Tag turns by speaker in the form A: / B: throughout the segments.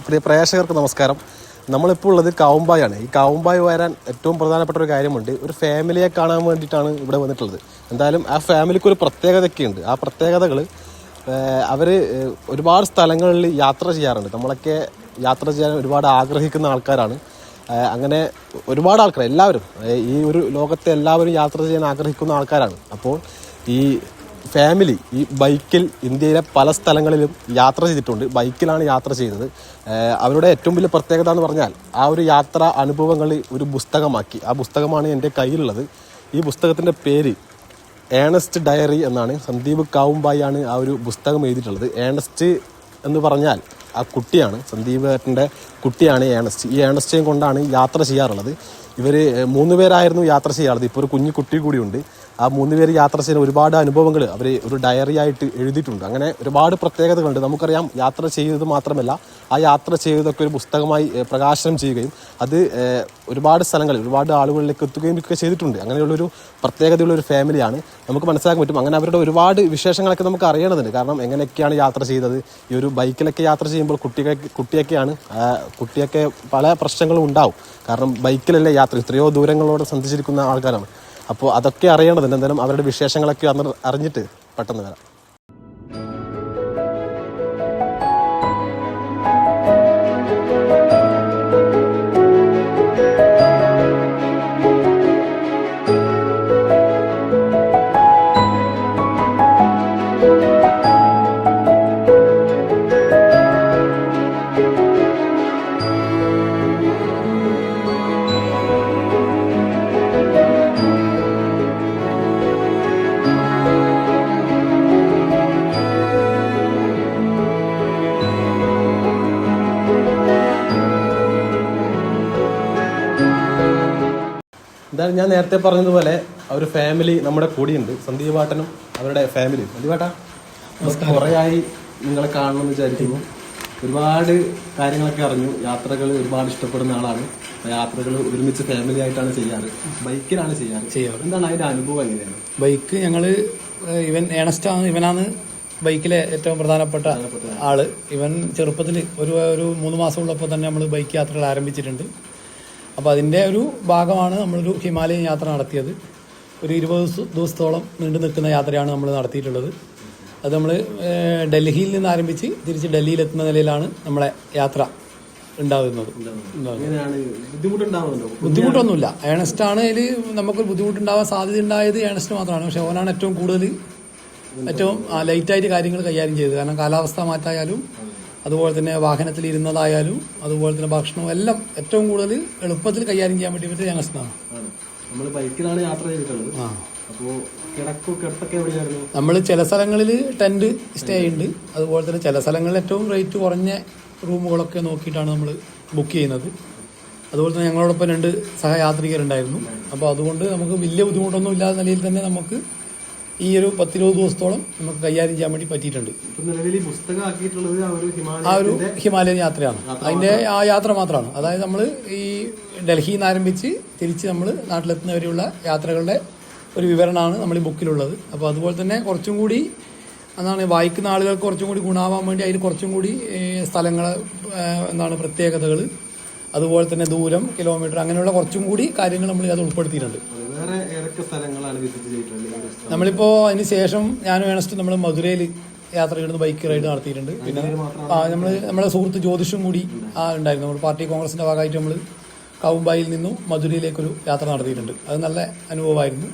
A: പ്രിയ പ്രേക്ഷകർക്ക് നമസ്കാരം. നമ്മളിപ്പോൾ ഉള്ളത് കാവുമ്പായാണ്. ഈ കാവുമ്പായി വരാൻ ഏറ്റവും പ്രധാനപ്പെട്ട ഒരു കാര്യമുണ്ട്. ഒരു ഫാമിലിയെ കാണാൻ വേണ്ടിയിട്ടാണ് ഇവിടെ വന്നിട്ടുള്ളത്. എന്തായാലും ആ ഫാമിലിക്ക് ഒരു പ്രത്യേകതയൊക്കെ ഉണ്ട്. ആ പ്രത്യേകതകൾ അവർ ഒരുപാട് സ്ഥലങ്ങളിൽ യാത്ര ചെയ്യാറുണ്ട്. നമ്മളൊക്കെ യാത്ര ചെയ്യാൻ ഒരുപാട് ആഗ്രഹിക്കുന്ന ആൾക്കാരാണ്. അങ്ങനെ ഒരുപാട് ആൾക്കാർ, എല്ലാവരും ഈ ഒരു ലോകത്തെ എല്ലാവരും യാത്ര ചെയ്യാൻ ആഗ്രഹിക്കുന്ന ആൾക്കാരാണ്. അപ്പോൾ ഈ ഫാമിലി ഈ ബൈക്കിൽ ഇന്ത്യയിലെ പല സ്ഥലങ്ങളിലും യാത്ര ചെയ്തിട്ടുണ്ട്. ബൈക്കിലാണ് യാത്ര ചെയ്യുന്നത്. അവരുടെ ഏറ്റവും വലിയ പ്രത്യേകത എന്ന് പറഞ്ഞാൽ ആ ഒരു യാത്രാ അനുഭവങ്ങൾ ഒരു പുസ്തകമാക്കി. ആ പുസ്തകമാണ് എൻ്റെ കയ്യിലുള്ളത്. ഈ പുസ്തകത്തിൻ്റെ പേര് ഏണസ്റ്റ് ഡയറി എന്നാണ്. സന്ദീപ് കാവുമ്പായിയാണ് ആ ഒരു പുസ്തകം എഴുതിയിട്ടുള്ളത്. ഏണസ്റ്റ് എന്ന് പറഞ്ഞാൽ ആ കുട്ടിയാണ്, സന്ദീപ് ഏട്ടൻ്റെ കുട്ടിയാണ് ഏണസ്റ്റ്. ഈ ഏണസ്റ്റേയും കൊണ്ടാണ് യാത്ര ചെയ്യാറുള്ളത്. ഇവർ 3 പേരായിരുന്നു യാത്ര ചെയ്യാറുള്ളത്. ഇപ്പോൾ ഒരു കുഞ്ഞു കുട്ടി കൂടിയുണ്ട്. ആ 3 പേര് യാത്ര ചെയ്യുന്ന ഒരുപാട് അനുഭവങ്ങൾ അവർ ഒരു ഡയറി ആയിട്ട് എഴുതിയിട്ടുണ്ട്. അങ്ങനെ ഒരുപാട് പ്രത്യേകതകളുണ്ട്. നമുക്കറിയാം, യാത്ര ചെയ്തത് മാത്രമല്ല, ആ യാത്ര ചെയ്തതൊക്കെ ഒരു പുസ്തകമായി പ്രകാശനം ചെയ്യുകയും അത് ഒരുപാട് സ്ഥലങ്ങളിൽ ഒരുപാട് ആളുകളിലേക്ക് എത്തുകയും ഒക്കെ ചെയ്തിട്ടുണ്ട്. അങ്ങനെയുള്ളൊരു പ്രത്യേകതയുള്ളൊരു ഫാമിലിയാണ്. നമുക്ക് മനസ്സിലാക്കാൻ പറ്റും. അങ്ങനെ അവരുടെ ഒരുപാട് വിശേഷങ്ങളൊക്കെ നമുക്ക് അറിയണതുണ്ട്. കാരണം എങ്ങനെയൊക്കെയാണ് യാത്ര ചെയ്തത്. ഈ ഒരു ബൈക്കിലൊക്കെ യാത്ര ചെയ്യുമ്പോൾ കുട്ടിയൊക്കെ പല പ്രശ്നങ്ങളും ഉണ്ടാവും. കാരണം ബൈക്കിലല്ലേ യാത്ര, എത്രയോ ദൂരങ്ങളോട് സഞ്ചരിച്ചിരിക്കുന്ന ആൾക്കാരാണ്. അപ്പോൾ അതൊക്കെ അറിയേണ്ടതുണ്ട്. എന്തായാലും അവരുടെ വിശേഷങ്ങളൊക്കെ അറിഞ്ഞിട്ട് പെട്ടെന്ന് വരാം. എന്തായാലും ഞാൻ നേരത്തെ പറഞ്ഞതുപോലെ ഒരു ഫാമിലി നമ്മുടെ കൂടിയുണ്ട്. സന്ദീപാട്ടനും അവരുടെ ഫാമിലി. സന്ദീപാട്ടാ, കുറേ ആയി നിങ്ങളെ കാണണമെന്ന് വിചാരിക്കുന്നു. ഒരുപാട് കാര്യങ്ങളൊക്കെ അറിഞ്ഞു. യാത്രകൾ ഒരുപാട് ഇഷ്ടപ്പെടുന്ന ആളാണ്. യാത്രകൾ ഒരുമിച്ച് ഫാമിലി ആയിട്ടാണ് ചെയ്യാറ്. ബൈക്കിലാണ് ചെയ്യാറ്. എന്താണ് അതിന്റെ അനുഭവം? എങ്ങനെയാണ്
B: ബൈക്ക്? ഞങ്ങള് ഇവനാണ് ബൈക്കിലെ ഏറ്റവും പ്രധാനപ്പെട്ട ആള്. ഇവൻ ചെറുപ്പത്തിൽ ഒരു 3 മാസം ഉള്ളപ്പോൾ തന്നെ നമ്മൾ ബൈക്ക് യാത്രകൾ ആരംഭിച്ചിട്ടുണ്ട്. അപ്പോൾ അതിൻ്റെ ഒരു ഭാഗമാണ് നമ്മളൊരു ഹിമാലയൻ യാത്ര നടത്തിയത്. ഒരു 20 ദിവസത്തോളം നീണ്ടു നിൽക്കുന്ന യാത്രയാണ് നമ്മൾ നടത്തിയിട്ടുള്ളത്. അത് നമ്മൾ ഡൽഹിയിൽ നിന്ന് ആരംഭിച്ച് തിരിച്ച് ഡൽഹിയിലെത്തുന്ന നിലയിലാണ് നമ്മളെ യാത്ര ഉണ്ടാകുന്നത്. ബുദ്ധിമുട്ടൊന്നുമില്ല. ഏണസ്റ്റാണ് അതിൽ നമുക്കൊരു ബുദ്ധിമുട്ടുണ്ടാവാൻ സാധ്യത ഉണ്ടായത് ഏണസ്റ്റ് മാത്രമാണ്. പക്ഷെ അവനാണ് ഏറ്റവും ലൈറ്റായിട്ട് കാര്യങ്ങൾ കൈകാര്യം ചെയ്തത്. കാരണം കാലാവസ്ഥ മാറ്റായാലും അതുപോലെ തന്നെ വാഹനത്തിൽ ഇരുന്നതായാലും അതുപോലെ തന്നെ ഭക്ഷണവും എല്ലാം ഏറ്റവും കൂടുതൽ എളുപ്പത്തിൽ കൈകാര്യം ചെയ്യാൻ വേണ്ടി പറ്റിയ ഏണസ്റ്റാണ്. നമ്മൾ ചില സ്ഥലങ്ങളിൽ ടെന്റ് സ്റ്റേ ഉണ്ട്. അതുപോലെ തന്നെ ചില സ്ഥലങ്ങളിൽ ഏറ്റവും റേറ്റ് കുറഞ്ഞ റൂമുകളൊക്കെ നോക്കിയിട്ടാണ് നമ്മൾ ബുക്ക് ചെയ്യുന്നത്. അതുപോലെ തന്നെ ഞങ്ങളോടൊപ്പം 2 സഹയാത്രികരുണ്ടായിരുന്നു. അപ്പോൾ അതുകൊണ്ട് നമുക്ക് വലിയ ബുദ്ധിമുട്ടൊന്നും ഇല്ലാത്ത നിലയിൽ തന്നെ നമുക്ക് ഈ ഒരു 10-20 ദിവസത്തോളം നമുക്ക് കൈകാര്യം ചെയ്യാൻ വേണ്ടി പറ്റിയിട്ടുണ്ട്. ആ ഒരു ഹിമാലയൻ യാത്രയാണ്. അതിന്റെ ആ യാത്ര മാത്രമാണ്. അതായത് നമ്മൾ ഈ ഡൽഹിയിൽ നിന്ന് ആരംഭിച്ച് തിരിച്ച് നമ്മൾ നാട്ടിലെത്തുന്നവരെയുള്ള യാത്രകളുടെ ഒരു വിവരണമാണ് നമ്മൾ ഈ ബുക്കിലുള്ളത്. അപ്പോൾ അതുപോലെ തന്നെ കുറച്ചും കൂടി വായിക്കുന്ന ആളുകൾക്ക് കുറച്ചും കൂടി ഗുണാവാൻ വേണ്ടി അതിൽ കുറച്ചും കൂടി സ്ഥലങ്ങൾ, പ്രത്യേകതകൾ, അതുപോലെ തന്നെ ദൂരം, കിലോമീറ്റർ, അങ്ങനെയുള്ള കുറച്ചും കൂടി കാര്യങ്ങൾ നമ്മൾ അത് ഉൾപ്പെടുത്തിയിട്ടുണ്ട്. നമ്മളിപ്പോ അതിന് ശേഷം ഞാനും ഏണസ്റ്റ് നമ്മൾ മധുരയിൽ യാത്ര ചെയ്യുന്നത് ബൈക്ക് റൈഡ് നടത്തിയിട്ടുണ്ട്. പിന്നെ നമ്മുടെ സുഹൃത്ത് ജ്യോതിഷും കൂടി ഉണ്ടായിരുന്നു. നമ്മൾ പാർട്ടി കോൺഗ്രസിന്റെ ഭാഗമായിട്ട് നമ്മൾ കാവുമ്പായിൽ നിന്നും മധുരയിലേക്കൊരു യാത്ര നടത്തിയിട്ടുണ്ട്. അത് നല്ല അനുഭവമായിരുന്നു.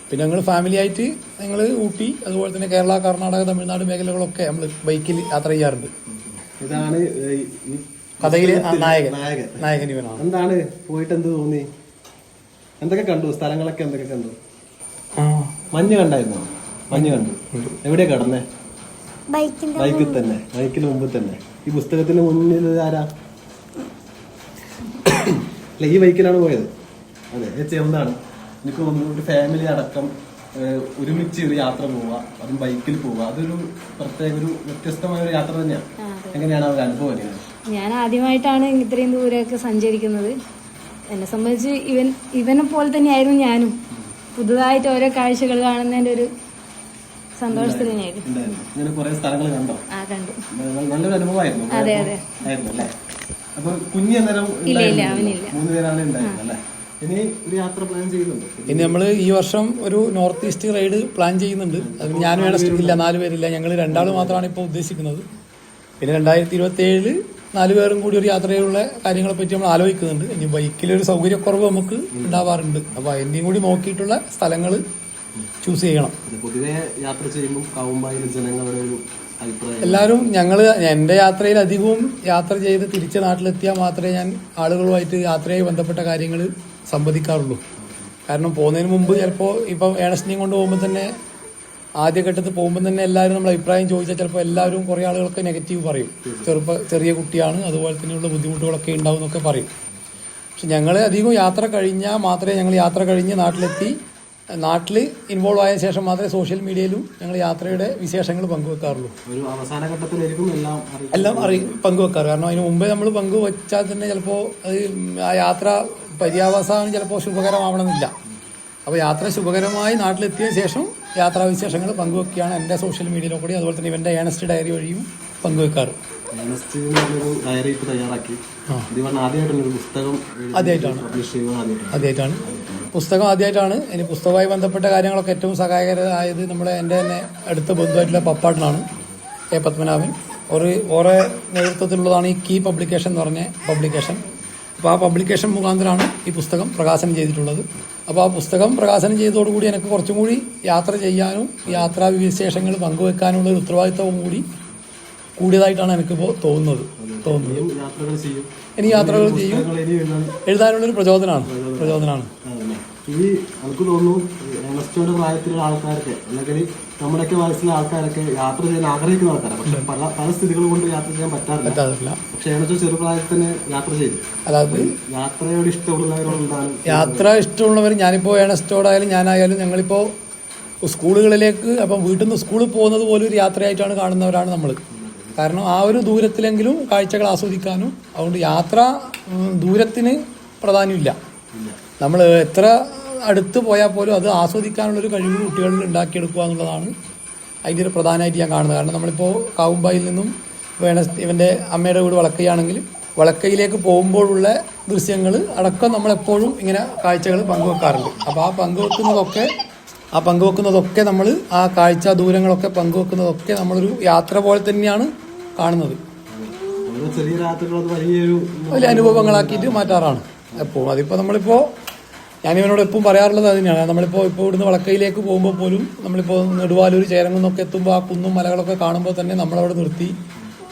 B: പിന്നെ ഞങ്ങൾ ഫാമിലി ആയിട്ട് ഞങ്ങൾ ഊട്ടി, അതുപോലെ തന്നെ കേരള, കർണാടക, തമിഴ്നാട് മേഖലകളൊക്കെ നമ്മൾ ബൈക്കിൽ യാത്ര ചെയ്യാറുണ്ട്.
A: ഇതാണ്
B: കഥയിലെ നായകൻ ഇവനാണ്.
A: എന്താണ് പോയിട്ട് എന്ത് തോന്നി? എന്തൊക്കെ കണ്ടു? സ്ഥലങ്ങളൊക്കെ എന്തൊക്കെ കണ്ടു? മഞ്ഞ് കണ്ടായിരുന്നോ? മഞ്ഞ് കണ്ടു. എവിടെയാ കടന്നേ? ബൈക്കിൽ തന്നെ, ബൈക്കിന് മുമ്പിൽ തന്നെ. ഈ പുസ്തകത്തിന് മുന്നിൽ ആരാ? അല്ല, ഈ ബൈക്കിലാണ് പോയത്. അതെ, ചേച്ചി എന്താണ് എനിക്ക് തോന്നുന്നു, ഒരു ഫാമിലി അടക്കം ഒരുമിച്ച് ഒരു യാത്ര പോവുക, അതും ബൈക്കിൽ പോവുക, അതൊരു പ്രത്യേക ഒരു വ്യത്യസ്തമായ ഒരു യാത്ര തന്നെയാണ്. എങ്ങനെയാണ് ആ ഒരു അനുഭവം? എങ്ങനെയാണ്?
C: ഞാൻ ആദ്യമായിട്ടാണ് ഇത്രയും ദൂരമൊക്കെ സഞ്ചരിക്കുന്നത്. എന്നെ സംബന്ധിച്ച് ഇവനെ പോലെ തന്നെയായിരുന്നു ഞാനും. പുതുതായിട്ട് ഓരോ കാഴ്ചകൾ കാണുന്നതിൻ്റെ ഒരു സന്തോഷത്തിൽ തന്നെയായിരുന്നു.
A: ഉണ്ടായിരുന്നു. ഇങ്ങനെ കുറെ സ്ഥലങ്ങൾ കണ്ടോ?
C: ആ കണ്ടു.
A: നല്ലൊരു അനുഭവമായിരുന്നു.
C: അതെ അതെ.
A: ആയിരുന്നു അല്ലേ? അപ്പൊ കുഞ്ഞ് അന്നേരം
C: ഇല്ല അവനില്ല.
A: 3 പേരാണ് ഉണ്ടായിരുന്നത് അല്ലേ? ഇനി ഒരു യാത്ര പ്ലാൻ ചെയ്യുന്നുണ്ടോ?
B: ഇനി നമ്മൾ ഈ വർഷം ഒരു നോർത്ത് ഈസ്റ്റ് റൈഡ് പ്ലാൻ ചെയ്യുന്നുണ്ട്. അതിന് ഞാനും ഇല്ല 4 പേരില്ല, ഞങ്ങൾ 2 ആൾ മാത്രമാണ് ഇപ്പോൾ ഉദ്ദേശിക്കുന്നത്. പിന്നെ 2027 4 പേരും കൂടി ഒരു യാത്രയുള്ള കാര്യങ്ങളെ പറ്റി നമ്മൾ ആലോചിക്കുന്നുണ്ട്. ഇനി ബൈക്കിലൊരു സൗകര്യക്കുറവ് നമുക്ക് ഉണ്ടാവാറുണ്ട്. അപ്പോൾ അതിൻ്റെയും കൂടി നോക്കിയിട്ടുള്ള സ്ഥലങ്ങൾ ചൂസ് ചെയ്യണം.
A: പൊതുവെ യാത്ര ചെയ്യുമ്പോൾ കാവുമ്പായിലെ ജനങ്ങളുടെ ഒരു അഭിപ്രായം?
B: എല്ലാവരും എൻ്റെ യാത്രയിൽ അധികവും യാത്ര ചെയ്ത് തിരിച്ച് നാട്ടിലെത്തിയാൽ മാത്രമേ ഞാൻ ആളുകളുമായിട്ട് യാത്രയുമായി ബന്ധപ്പെട്ട കാര്യങ്ങൾ സംവദിക്കാറുള്ളൂ. കാരണം പോകുന്നതിന് മുമ്പ് ചിലപ്പോൾ ഇപ്പം ഏണസ്റ്റിനെയും കൊണ്ട് പോകുമ്പോൾ തന്നെ ആദ്യഘട്ടത്തിൽ പോകുമ്പോൾ തന്നെ എല്ലാവരും നമ്മൾ അഭിപ്രായം ചോദിച്ചാൽ ചിലപ്പോൾ എല്ലാവരും കുറേ ആളുകൾക്ക് നെഗറ്റീവ് പറയും. ചെറിയ കുട്ടിയാണ്, അതുപോലെ തന്നെയുള്ള ബുദ്ധിമുട്ടുകളൊക്കെ ഉണ്ടാവും എന്നൊക്കെ പറയും. പക്ഷെ ഞങ്ങൾ അധികം യാത്ര കഴിഞ്ഞാൽ മാത്രമേ ഞങ്ങൾ യാത്ര കഴിഞ്ഞ് നാട്ടിലെത്തി നാട്ടിൽ ഇൻവോൾവ് ആയ ശേഷം മാത്രമേ സോഷ്യൽ മീഡിയയിലും ഞങ്ങൾ യാത്രയുടെ വിശേഷങ്ങൾ പങ്കുവെക്കാറുള്ളൂ.
A: ഒരു അവസാന ഘട്ടത്തിലായിരിക്കും
B: എല്ലാം പങ്കുവെക്കാറ്. കാരണം അതിന് മുമ്പേ നമ്മൾ പങ്കുവെച്ചാൽ തന്നെ ചിലപ്പോൾ അത് ആ യാത്ര പര്യാവസാനം ചിലപ്പോൾ ശുഭകരമാവണമെന്നില്ല. അപ്പോൾ യാത്ര ശുഭകരമായി നാട്ടിലെത്തിയ ശേഷം യാത്രാവിശേഷങ്ങൾ പങ്കുവെക്കുകയാണ് എൻ്റെ സോഷ്യൽ മീഡിയയിലോ കൂടി, അതുപോലെ തന്നെ ഇവൻ്റെ ഏണസ്റ്റ് ഡയറി വഴിയും പങ്കുവെക്കാറ്.
A: ഡയറി തയ്യാറാക്കി
B: ആദ്യമായിട്ടാണ് പുസ്തകം ആദ്യമായിട്ടാണ്. ഇനി പുസ്തകവുമായി ബന്ധപ്പെട്ട കാര്യങ്ങളൊക്കെ ഏറ്റവും സഹായകരമായത് എൻ്റെ തന്നെ അടുത്ത ബന്ധുവായിട്ടുള്ള പപ്പാട്ടനാണ്, എ പത്മനാഭൻ. ഓരോ നേതൃത്വത്തിലുള്ളതാണ് ഈ കീ പബ്ലിക്കേഷൻ എന്ന് പറഞ്ഞ പബ്ലിക്കേഷൻ. അപ്പോൾ ആ പബ്ലിക്കേഷൻ മുഖാന്തരമാണ് ഈ പുസ്തകം പ്രകാശനം ചെയ്തിട്ടുള്ളത്. അപ്പോൾ ആ പുസ്തകം പ്രകാശനം ചെയ്തതോടുകൂടി എനിക്ക് കുറച്ചും കൂടി യാത്ര ചെയ്യാനും യാത്രാ വിശേഷങ്ങൾ പങ്കുവെക്കാനുള്ള ഒരു ഉത്തരവാദിത്വവും കൂടി കൂടിയതായിട്ടാണ് എനിക്കിപ്പോൾ തോന്നുന്നത്. ഇനി യാത്രകൾ ചെയ്യും, എഴുതാനുള്ളൊരു പ്രചോദനമാണ്.
A: ഈ എനിക്ക് തോന്നുന്നു ഏണസ്റ്റോയുടെ പ്രായത്തിലുള്ള ആൾക്കാരൊക്കെ അല്ലെങ്കിൽ നമ്മുടെയൊക്കെ വയസ്സിലെ ആൾക്കാരൊക്കെ യാത്ര ചെയ്യാൻ ആഗ്രഹിക്കുന്ന ആൾക്കാരാണ്. പക്ഷെ പല സ്ഥിതികൾ കൊണ്ട് യാത്ര ചെയ്യാൻ പറ്റാറില്ല. പക്ഷെ ഏണസ്റ്റോ ചെറുപ്രായത്തിൽ തന്നെ യാത്ര ചെയ്തു.
B: അതായത്
A: യാത്രയോട് ഇഷ്ടമുള്ളവരോടാണ്
B: യാത്ര ഇഷ്ടമുള്ളവർ. ഞാനിപ്പോൾ ഏണസ്റ്റോടായാലും ഞാനായാലും ഞങ്ങളിപ്പോൾ സ്കൂളുകളിലേക്ക് അപ്പം വീട്ടിൽ നിന്ന് സ്കൂളിൽ പോകുന്നത് പോലും ഒരു യാത്രയായിട്ടാണ് കാണുന്നവരാണ് നമ്മൾ. കാരണം ആ ഒരു ദൂരത്തിലെങ്കിലും കാഴ്ചകൾ ആസ്വദിക്കാനും. അതുകൊണ്ട് യാത്ര ദൂരത്തിന് പ്രാധാന്യമില്ല. നമ്മൾ എത്ര അടുത്ത് പോയാൽ പോലും അത് ആസ്വദിക്കാനുള്ളൊരു കഴിവ് കുട്ടികളിൽ ഉണ്ടാക്കിയെടുക്കുക എന്നുള്ളതാണ് അതിൻ്റെ ഒരു പ്രധാനമായിട്ട് ഞാൻ കാണുന്നത്. കാരണം നമ്മളിപ്പോൾ കാവുമ്പായിൽ നിന്നും ഇവൻ്റെ അമ്മയുടെ വീട് വളക്കയാണെങ്കിൽ വളക്കയിലേക്ക് പോകുമ്പോഴുള്ള ദൃശ്യങ്ങൾ അടക്കം നമ്മളെപ്പോഴും ഇങ്ങനെ കാഴ്ചകൾ പങ്കുവെക്കാറുണ്ട്. അപ്പോൾ ആ പങ്കുവെക്കുന്നതൊക്കെ നമ്മൾ ആ കാഴ്ച ദൂരങ്ങളൊക്കെ പങ്കുവെക്കുന്നതൊക്കെ നമ്മളൊരു യാത്ര പോലെ തന്നെയാണ് കാണുന്നത്. വലിയ അനുഭവങ്ങളാക്കിയിട്ട് മാറ്റാറാണ് എപ്പോഴും. അതിപ്പോൾ ഞാനിവനോട് എപ്പോഴും പറയാറുള്ളത് അതിനാണ്. നമ്മളിപ്പോൾ ഇവിടുന്ന് വളക്കയിലേക്ക് പോകുമ്പോൾ പോലും നമ്മളിപ്പോൾ നെടുവാലൂർ ചേരങ്ങുന്നൊക്കെ എത്തുമ്പോൾ ആ കുന്നും മലകളൊക്കെ കാണുമ്പോൾ തന്നെ നമ്മളവിടെ നിർത്തി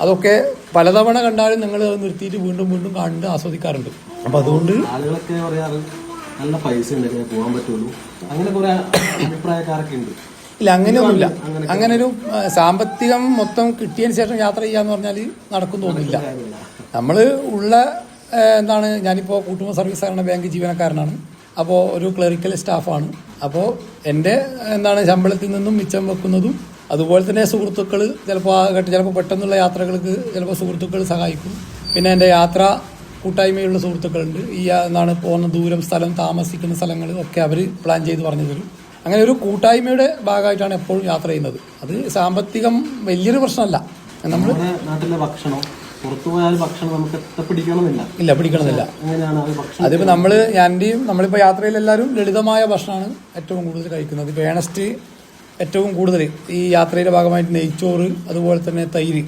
B: അതൊക്കെ പലതവണ കണ്ടാലും ഞങ്ങൾ അത് നിർത്തിയിട്ട് വീണ്ടും വീണ്ടും കണ്ട് ആസ്വദിക്കാറുണ്ട്. അപ്പം അതുകൊണ്ട്
A: ആളുകളൊക്കെ പറയാറ് നല്ല പൈസ ഉണ്ടെങ്കിൽ പോകാൻ പറ്റുള്ളൂ, അങ്ങനെ കുറെ അഭിപ്രായക്കാരൊക്കെ ഉണ്ട്.
B: ഇല്ല, അങ്ങനെയൊന്നുമില്ല. അങ്ങനെ ഒരു സാമ്പത്തികം മൊത്തം കിട്ടിയതിന് ശേഷം യാത്ര ചെയ്യാന്ന് പറഞ്ഞാൽ നടക്കും തോന്നില്ല. നമ്മൾ ഉള്ള ഞാനിപ്പോൾ കൂട്ടുമ സർവീസ് സഹകരണ ബാങ്ക് ജീവനക്കാരനാണ്. അപ്പോൾ ഒരു ക്ലറിക്കൽ സ്റ്റാഫാണ്. അപ്പോൾ എൻ്റെ ശമ്പളത്തിൽ നിന്നും മിച്ചം വെക്കുന്നതും അതുപോലെ തന്നെ സുഹൃത്തുക്കൾ ചിലപ്പോൾ പെട്ടെന്നുള്ള യാത്രകൾക്ക് ചിലപ്പോൾ സുഹൃത്തുക്കൾ സഹായിക്കും. പിന്നെ എൻ്റെ യാത്ര കൂട്ടായ്മയുള്ള സുഹൃത്തുക്കളുണ്ട്. പോകുന്ന ദൂരം, സ്ഥലം, താമസിക്കുന്ന സ്ഥലങ്ങൾ ഒക്കെ അവർ പ്ലാൻ ചെയ്ത് പറഞ്ഞു തരും. അങ്ങനെ ഒരു കൂട്ടായ്മയുടെ ഭാഗമായിട്ടാണ് എപ്പോഴും യാത്ര ചെയ്യുന്നത്. അത് സാമ്പത്തികം വലിയൊരു പ്രശ്നമല്ല.
A: നമ്മുടെ നാട്ടിലെ ഭക്ഷണം പുറത്തുപോയാൽ ഭക്ഷണം നമുക്ക്
B: ഇല്ല പിടിക്കണമെന്നില്ല. അതിപ്പോൾ നമ്മളിപ്പോൾ യാത്രയിൽ എല്ലാവരും ലളിതമായ ഭക്ഷണമാണ് ഏറ്റവും കൂടുതൽ കഴിക്കുന്നത്. ഇപ്പോൾ ഏണസ്റ്റ് ഏറ്റവും കൂടുതൽ ഈ യാത്രയുടെ ഭാഗമായിട്ട് നെയ്ച്ചോറ്, അതുപോലെ തന്നെ തൈര്,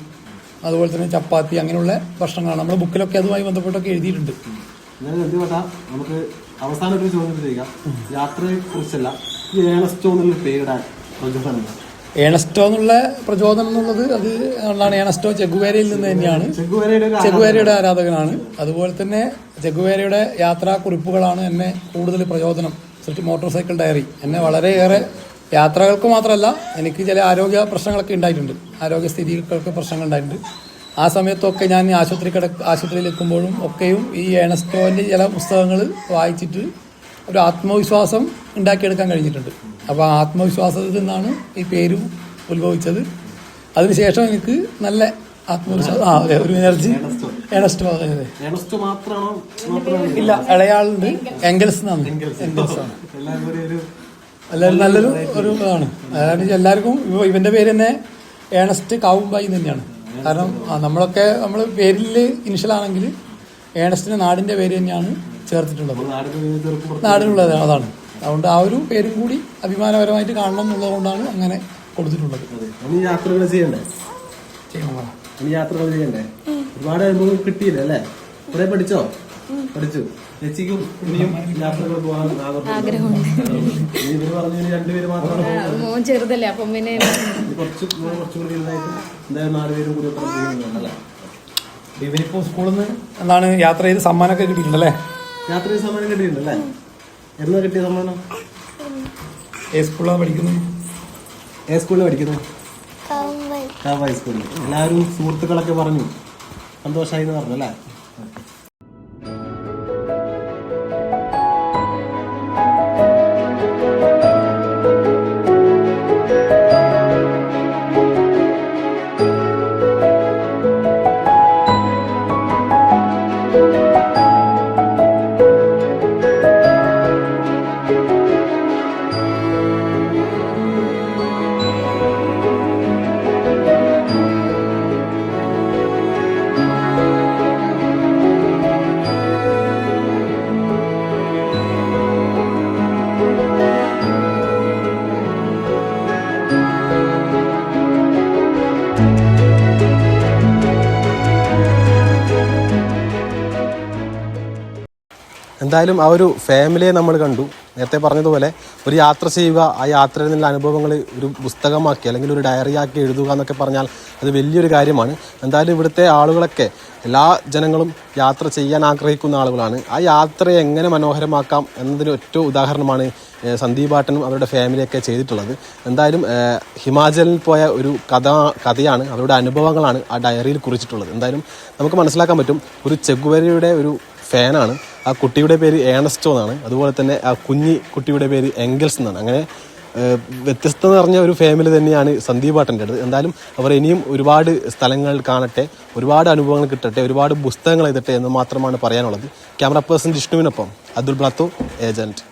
B: അതുപോലെ തന്നെ ചപ്പാത്തി, അങ്ങനെയുള്ള ഭക്ഷണങ്ങളാണ്. നമ്മുടെ ബുക്കിലൊക്കെ അതുമായി ബന്ധപ്പെട്ടൊക്കെ എഴുതിയിട്ടുണ്ട്.
A: നമുക്ക് അവസാനത്തെ ചോദ്യം ചെയ്യുക, യാത്രയെ കുറിച്ചല്ല, ഈ ഏണസ്റ്റോ എന്നുള്ള പേരിടാൻ പ്രചോദനം?
B: ഏണസ്റ്റോ എന്നുള്ള പ്രചോദനം എന്നുള്ളത് അത് ഏണസ്റ്റോ ചെഗുവേരയിൽ നിന്ന് തന്നെയാണ്. ചെഗുവേരയുടെ ആരാധകനാണ്. അതുപോലെ തന്നെ ചെഗുവേരയുടെ യാത്രാക്കുറിപ്പുകളാണ് എന്നെ കൂടുതൽ പ്രചോദനം. മോട്ടോർ സൈക്കിൾ ഡയറി എന്നെ വളരെയേറെ യാത്രകൾക്ക് മാത്രമല്ല, എനിക്ക് ചില ആരോഗ്യ പ്രശ്നങ്ങളൊക്കെ ഉണ്ടായിട്ടുണ്ട്. ആരോഗ്യസ്ഥിതികൾക്ക് പ്രശ്നങ്ങൾ ഉണ്ടായിട്ടുണ്ട്. ആ സമയത്തൊക്കെ ഞാൻ ആശുപത്രിയിൽ എത്തുമ്പോഴും ഒക്കെയും ഈ ഏണസ്റ്റോൻ്റെ ചില പുസ്തകങ്ങൾ വായിച്ചിട്ട് ഒരു ആത്മവിശ്വാസം ഉണ്ടാക്കിയെടുക്കാൻ കഴിഞ്ഞിട്ടുണ്ട്. അപ്പോൾ ആ ആത്മവിശ്വാസത്തിൽ നിന്നാണ് ഈ പേരും ഉത്ഭവിച്ചത്. അതിനുശേഷം എനിക്ക് നല്ല ആത്മവിശ്വാസം, ഒരു എനർജി. ഏണസ്റ്റോ ഇല്ല, ഇളയാളുണ്ട്, എംഗൽസ് എന്നാണ്. എല്ലാവരും നല്ലൊരു ഒരു ഇതാണ്. അതായത് എല്ലാവർക്കും ഇവന്റെ പേര് തന്നെ ഏണസ്റ്റ് കാവുമ്പായി തന്നെയാണ്. കാരണം നമ്മളൊക്കെ നമ്മൾ പേരിൽ ഇനിഷ്യലാണെങ്കിൽ ഏണസ്റ്റിന് നാടിന്റെ പേര് തന്നെയാണ് ചേർത്തിട്ടുള്ളത്. നാടിനുള്ളത് അതാണ്. അതുകൊണ്ട് ആ ഒരു പേരും കൂടി അഭിമാനപരമായിട്ട് കാണണം എന്നുള്ളത് കൊണ്ടാണ് അങ്ങനെ കൊടുത്തിട്ടുള്ളത്.
A: യാത്രകൾ ചെയ്യണ്ടേ? യാത്രകൾ ചെയ്യണ്ടേ? ഒരുപാട് അനുഭവം കിട്ടിയില്ല അല്ലേ? കുറെ പഠിച്ചോ? പഠിച്ചു. ചേച്ചിക്കും ഇനിയും യാത്രകൾ പോകാൻ
C: ആഗ്രഹമുണ്ട്.
A: ഇവര് പറഞ്ഞു രണ്ടുപേര് മാത്രമാണ്.
C: മോൻ ചെറുതല്ലേ, അപ്പം പിന്നെ
A: കുറച്ചുകൂടി ഉണ്ടായിട്ട് എന്തായാലും 4 പേരും കൂടി പോകുന്നുണ്ടല്ലേ?
B: ഇവരിപ്പോ സ്കൂളിൽ നിന്ന് എന്താണ് യാത്ര ചെയ്ത് സമ്മാനമൊക്കെ കിട്ടിയിട്ടുണ്ടല്ലേ?
A: യാത്ര ചെയ്ത് സമ്മാനം കിട്ടിയിട്ടുണ്ടല്ലേ? എന്നാ കിട്ടിയ സമ്മാനം?
B: ഏത് സ്കൂളിലാണ് പഠിക്കുന്നത്?
A: ഏത് സ്കൂളിൽ പഠിക്കുന്നത്? കാവായി സ്കൂളിൽ. എല്ലാവരും സുഹൃത്തുക്കളൊക്കെ പറഞ്ഞു സന്തോഷമായി എന്ന് പറഞ്ഞു അല്ലേ? എന്തായാലും ആ ഒരു ഫാമിലിയെ നമ്മൾ കണ്ടു. നേരത്തെ പറഞ്ഞതുപോലെ ഒരു യാത്ര ചെയ്യുക, ആ യാത്രയിൽ നിന്നുള്ള അനുഭവങ്ങൾ ഒരു പുസ്തകമാക്കി അല്ലെങ്കിൽ ഒരു ഡയറി ആക്കി എഴുതുക എന്നൊക്കെ പറഞ്ഞാൽ അത് വലിയൊരു കാര്യമാണ്. എന്തായാലും ഇവിടുത്തെ ആളുകളൊക്കെ എല്ലാ ജനങ്ങളും യാത്ര ചെയ്യാൻ ആഗ്രഹിക്കുന്ന ആളുകളാണ്. ആ യാത്രയെ എങ്ങനെ മനോഹരമാക്കാം എന്നതിന് ഒറ്റ ഉദാഹരണമാണ് സന്ദീപാട്ടനും അവരുടെ ഫാമിലിയൊക്കെ ചെയ്തിട്ടുള്ളത്. എന്തായാലും ഹിമാചലിൽ പോയ ഒരു കഥയാണ്, അവരുടെ അനുഭവങ്ങളാണ് ആ ഡയറിയിൽ കുറിച്ചിട്ടുള്ളത്. എന്തായാലും നമുക്ക് മനസ്സിലാക്കാൻ പറ്റും ഒരു ചെഗുവേരയുടെ ഒരു ഫാനാണ്. ആ കുട്ടിയുടെ പേര് ഏണസ്റ്റോ എന്നാണ്. അതുപോലെ തന്നെ ആ കുട്ടിയുടെ പേര് എംഗൽസ് എന്നാണ്. അങ്ങനെ വ്യത്യസ്തത നിറഞ്ഞ ഒരു ഫാമിലി തന്നെയാണ് സന്ദീപാട്ടൻ്റെ അടുത്ത്. എന്തായാലും അവർ ഇനിയും ഒരുപാട് സ്ഥലങ്ങൾ കാണട്ടെ, ഒരുപാട് അനുഭവങ്ങൾ കിട്ടട്ടെ, ഒരുപാട് പുസ്തകങ്ങൾ എഴുതട്ടെ എന്ന് മാത്രമാണ് പറയാനുള്ളത്. ക്യാമറ പേഴ്സൺ ജിഷ്ണുവിനൊപ്പം അബ്ദുൽ ബ്ലാത്തോ, ഏജന്റ്.